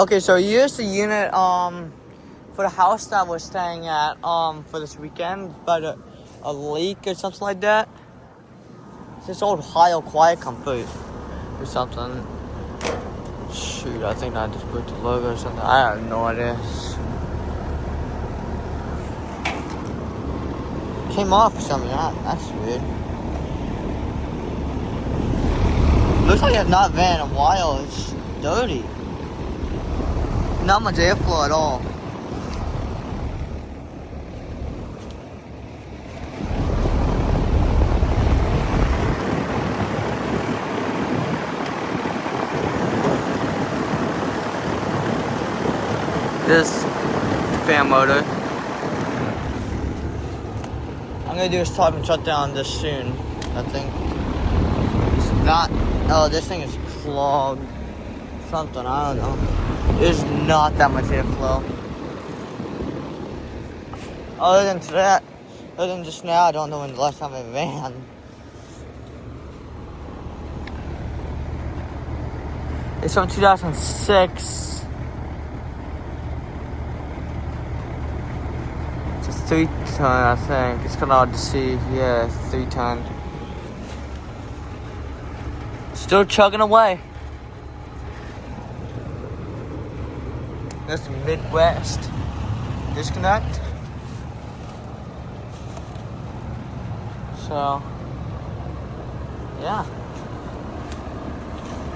Okay, so you used the unit for the house that we're staying at for this weekend, but a leak or something like that. It's this old Ohio Quiet Comfort or something. Shoot, I think I just put the logo or something. I have no idea. Came off or something. That's weird. Looks like it's not been in a while. It's dirty. Not much airflow at all. This fan motor. I'm gonna do a stop and shut down this soon. I think it's not. Oh, this thing is clogged. Something, I don't know. There's not that much airflow. Other than that, other than just now, I don't know when the last time I ran. It's from 2006. It's a 3-ton, I think. It's kind of hard to see. Yeah, 3-ton. Still chugging away. That's the Midwest disconnect. So, yeah.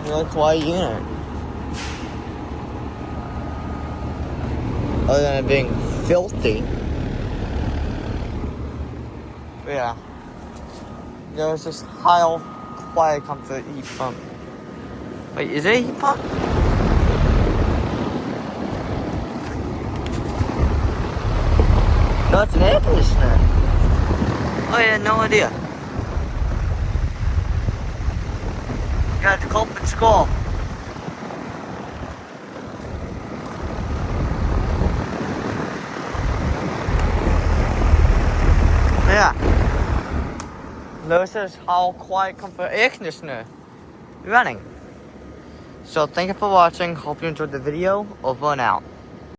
Really quiet unit. Other than it being filthy. But yeah. There's this Ohio Quiet Comfort heat pump. Wait, is it a heat pump? No, it's an air conditioner. Oh, I had no idea. Got the culprit skull. Yeah. This is how Quiet Comfort air conditioner running. So thank you for watching. Hope you enjoyed the video. Over and out.